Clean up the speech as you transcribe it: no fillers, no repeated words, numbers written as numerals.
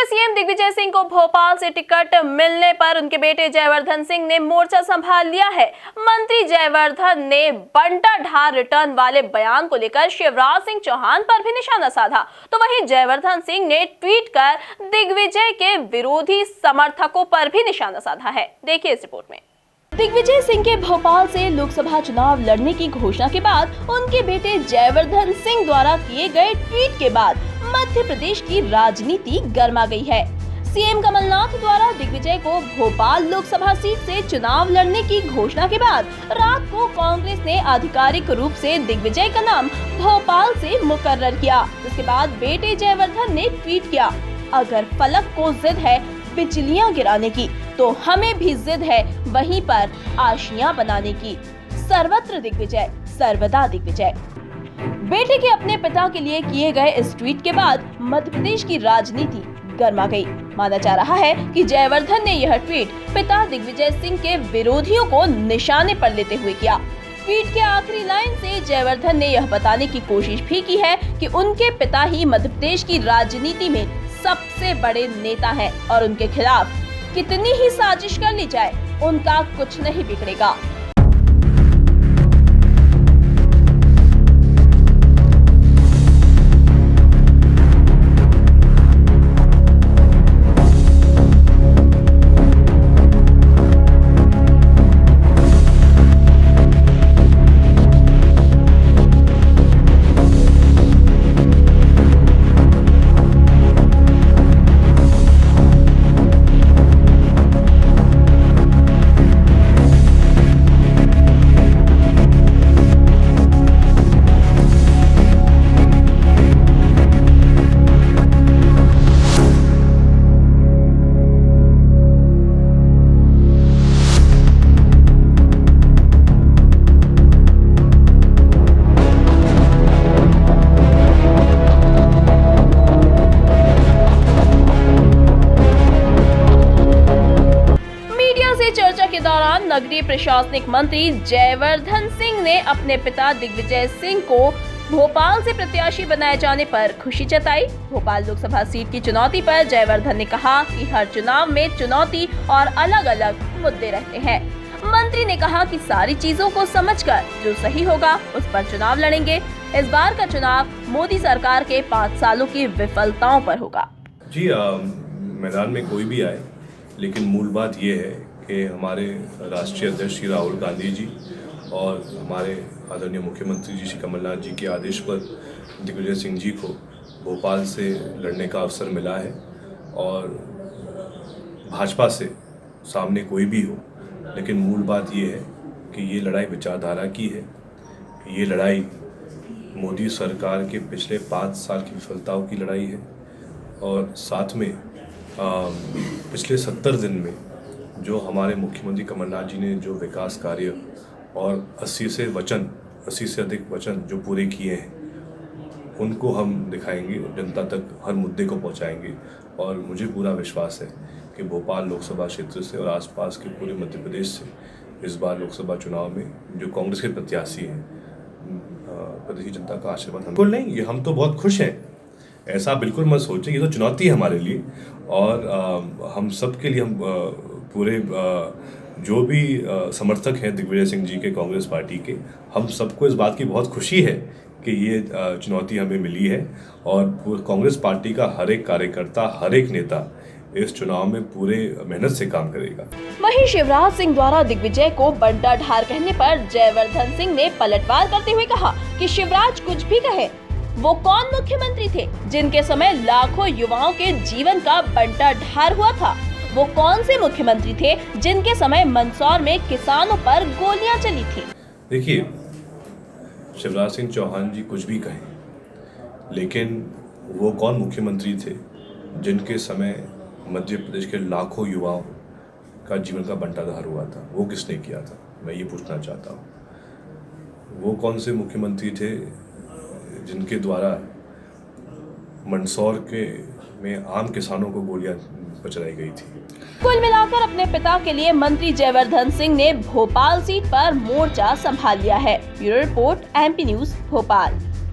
CM Digvijay Singh को भोपाल से ticket मिलने पर उनके बेटे जयवर्धन सिंह ने मोर्चा संभाल लिया है। मंत्री जयवर्धन ने बंटा ढार रिटर्न वाले बयान को लेकर शिवराज सिंह चौहान पर भी निशाना साधा, तो वहीं जयवर्धन सिंह ने ट्वीट कर दिग्विजय के विरोधी समर्थकों पर भी निशाना साधा है। देखिए इस रिपोर्ट में। दिग्विजय सिंह के भोपाल से लोकसभा चुनाव लड़ने की घोषणा के बाद उनके बेटे जयवर्धन सिंह द्वारा किए गए ट्वीट के बाद मध्य प्रदेश की राजनीति गर्मा गई है। सीएम कमलनाथ द्वारा दिग्विजय को भोपाल लोकसभा सीट से चुनाव लड़ने की घोषणा के बाद रात को कांग्रेस ने आधिकारिक रूप से दिग्विजय का नाम भोपाल से मुकर्रर किया। जिसके बाद बेटे जयवर्धन ने ट्वीट किया, अगर फलक को जिद है बिजलियां गिराने की, तो हमें भी जिद है वहीं पर आशियां बनाने की। सर्वत्र दिग्विजय, सर्वदा दिग्विजय। बेटे के अपने पिता के लिए किए गए इस ट्वीट के बाद मध्य प्रदेश की राजनीति गर्मा गई। माना जा रहा है कि जयवर्धन ने यह ट्वीट पिता दिग्विजय सिंह के विरोधियों को निशाने पर लेते हुए किया। ट्वीट के आखिरी लाइन से जयवर्धन ने यह बताने की कोशिश भी की है कि उनके पिता ही मध्य प्रदेश की राजनीति में सबसे बड़े नेता हैं और उनके खिलाफ कितनी ही साजिश कर ली जाए, उनका कुछ नहीं बिगड़ेगा। चर्चा के दौरान नगरीय प्रशासनिक मंत्री जयवर्धन सिंह ने अपने पिता दिग्विजय सिंह को भोपाल से प्रत्याशी बनाए जाने पर खुशी जताई। भोपाल लोकसभा सीट की चुनौती पर जयवर्धन ने कहा कि हर चुनाव में चुनौती और अलग अलग मुद्दे रहते हैं। मंत्री ने कहा कि सारी चीजों को समझकर जो सही होगा उस पर चुनाव लड़ेंगे। इस बार का चुनाव मोदी सरकार के 5 सालों की विफलताओं पर होगा। जी मैदान में कोई भी आए, लेकिन मूल बात ये है कि हमारे राष्ट्रीय अध्यक्ष श्री राहुल गांधी जी और हमारे आदरणीय मुख्यमंत्री जी श्री कमलनाथ जी के आदेश पर दिग्विजय सिंह जी को भोपाल से लड़ने का अवसर मिला है। और भाजपा से सामने कोई भी हो, लेकिन मूल बात ये है कि ये लड़ाई विचारधारा की है। ये लड़ाई मोदी सरकार के पिछले 5 साल की विफलताओं की लड़ाई है। और साथ में पिछले 70 दिन में जो हमारे मुख्यमंत्री कमलनाथ जी ने जो विकास कार्य और 80 से अधिक वचन जो पूरे किए हैं, उनको हम दिखाएंगे, जनता तक हर मुद्दे को पहुंचाएंगे। और मुझे पूरा विश्वास है कि भोपाल लोकसभा क्षेत्र से और आसपास के पूरे मध्य प्रदेश से इस बार लोकसभा चुनाव में जो कांग्रेस के प्रत्याशी हैं, प्रदेश की जनता का आशीर्वाद बिल्कुल नहीं, ये हम तो बहुत खुश हैं, ऐसा बिल्कुल मत सोचें। ये तो चुनौती है हमारे लिए और हम सब के लिए, हम पूरे जो भी समर्थक हैं दिग्विजय सिंह जी के, कांग्रेस पार्टी के, हम सबको इस बात की बहुत खुशी है कि ये चुनौती हमें मिली है। और कांग्रेस पार्टी का हर एक कार्यकर्ता, हर एक नेता इस चुनाव में पूरे मेहनत से काम करेगा। वहीं शिवराज सिंह द्वारा दिग्विजय को बंटा ढार कहने पर जयवर्धन सिंह ने पलटवार करते हुए कहा कि शिवराज कुछ भी कहे, वो कौन मुख्यमंत्री थे जिनके समय लाखों युवाओं के जीवन का बंटा ढार हुआ था? वो कौन से मुख्यमंत्री थे जिनके समय मंदसौर में किसानों पर गोलियां चली थी? देखिए, शिवराज सिंह चौहान जी कुछ भी कहें, लेकिन वो कौन मुख्यमंत्री थे जिनके समय मध्य प्रदेश के लाखों युवाओं का जीवन का बंटाधार हुआ था? वो किसने किया था, मैं ये पूछना चाहता हूँ। वो कौन से मुख्यमंत्री थे जिनके द्वारा मंदसौर में आम किसानों को गोलियां बचलाई गई थी? कुल मिलाकर अपने पिता के लिए मंत्री जयवर्धन सिंह ने भोपाल सीट पर मोर्चा संभाल लिया है। Bureau report, MP news, Bhopal.